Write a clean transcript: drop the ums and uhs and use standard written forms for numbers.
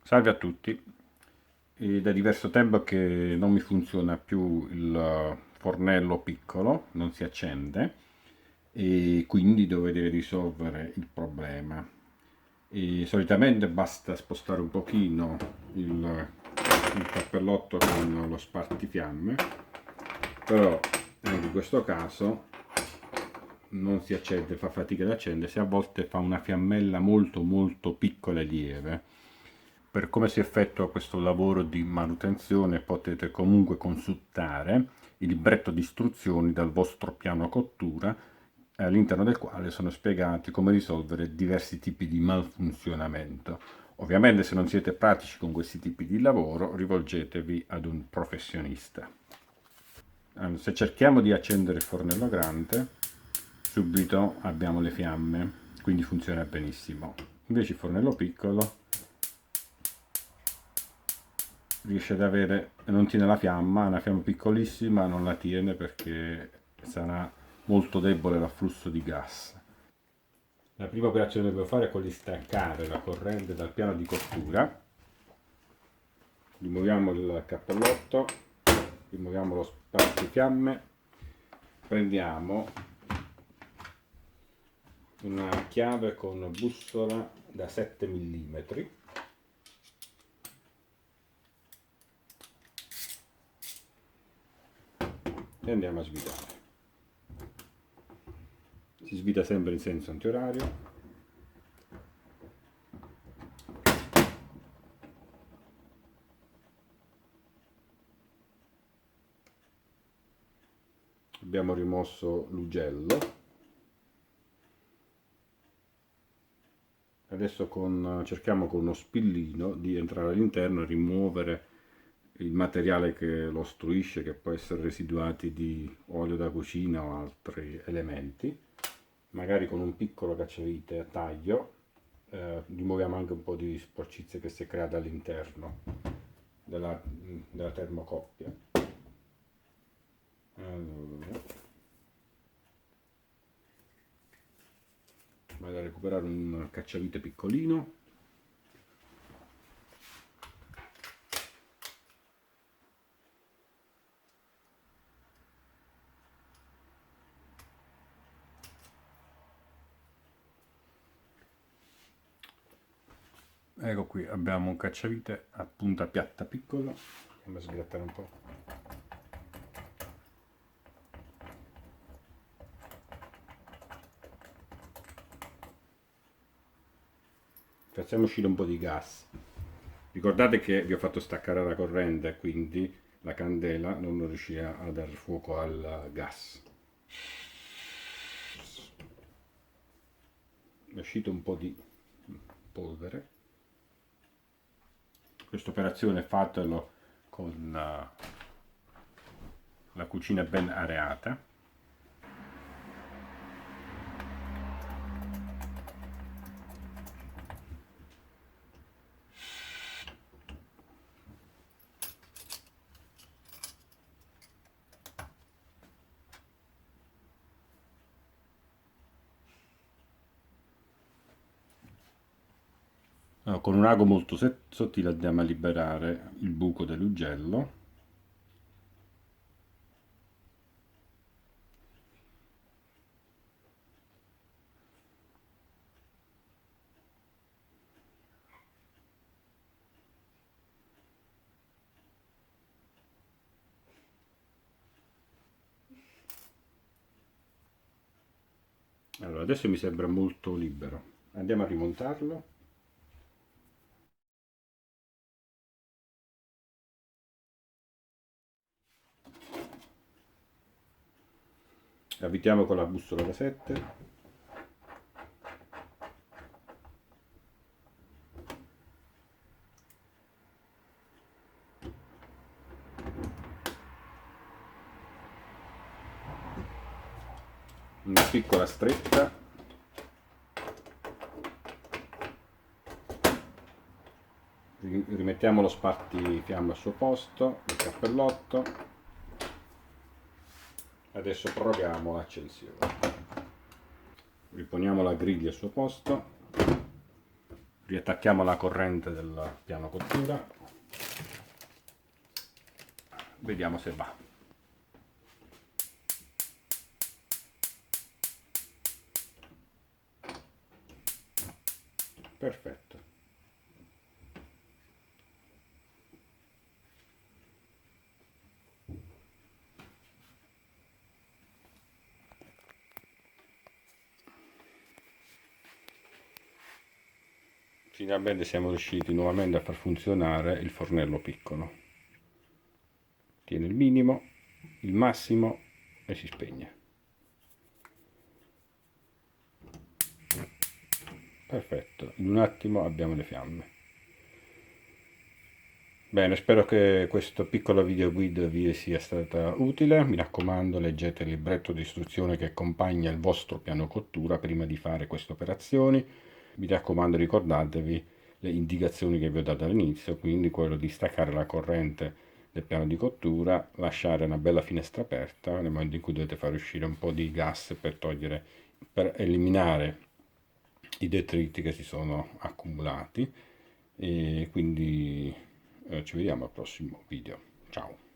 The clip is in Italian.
Salve a tutti. È da diverso tempo che non mi funziona più il fornello piccolo, non si accende e quindi dovete risolvere il problema. E solitamente basta spostare un pochino il cappellotto con lo spartifiamme, però anche in questo caso non si accende, fa fatica ad accendersi, a volte fa una fiammella molto molto piccola e lieve. Per come si effettua questo lavoro di manutenzione potete comunque consultare il libretto di istruzioni dal vostro piano cottura, all'interno del quale sono spiegati come risolvere diversi tipi di malfunzionamento. Ovviamente se non siete pratici con questi tipi di lavoro, rivolgetevi ad un professionista. Allora, se cerchiamo di accendere il fornello grande, subito abbiamo le fiamme, quindi funziona benissimo. Invece il fornello piccolo riesce ad avere, non tiene la fiamma, è una fiamma piccolissima, non la tiene perché sarà molto debole l'afflusso di gas. La prima operazione che devo fare è quella di staccare la corrente dal piano di cottura. Rimuoviamo il cappellotto, rimuoviamo lo spartifiamme, prendiamo una chiave con bussola da 7 mm e andiamo a svidare. Si svita sempre in senso antiorario. Abbiamo rimosso l'ugello. Adesso cerchiamo con uno spillino di entrare all'interno e rimuovere il materiale che lo ostruisce, che può essere residuati di olio da cucina o altri elementi. Magari con un piccolo cacciavite a taglio rimuoviamo anche un po' di sporcizia che si è creata all'interno della termocoppia. Allora, vado a recuperare un cacciavite piccolino. Ecco qui, abbiamo un cacciavite a punta piatta piccolo. Andiamo a sgrattare un po'. Facciamo uscire un po' di gas. Ricordate che vi ho fatto staccare la corrente, quindi la candela non riuscirà a dar fuoco al gas. È uscito un po' di polvere. Questa operazione fatelo con la cucina ben areata. Allora, con un ago molto sottile andiamo a liberare il buco dell'ugello. Allora, adesso mi sembra molto libero. Andiamo a rimontarlo. Avvitiamo con la bussola da 7. Una piccola stretta. Rimettiamo lo spartifiamme al suo posto, il cappellotto. Adesso proviamo l'accensione. Riponiamo la griglia al suo posto. riattacchiamo la corrente del piano cottura, vediamo se va. Perfetto. Finalmente siamo riusciti nuovamente a far funzionare il fornello piccolo. Tiene il minimo, il massimo e si spegne. Perfetto, in un attimo abbiamo le fiamme. Bene, spero che questo piccolo video guida vi sia stata utile. Mi raccomando, leggete il libretto di istruzione che accompagna il vostro piano cottura prima di fare queste operazioni. Mi raccomando, ricordatevi le indicazioni che vi ho dato all'inizio, quindi quello di staccare la corrente del piano di cottura, lasciare una bella finestra aperta nel momento in cui dovete far uscire un po' di gas per eliminare i detriti che si sono accumulati. E quindi ci vediamo al prossimo video. Ciao.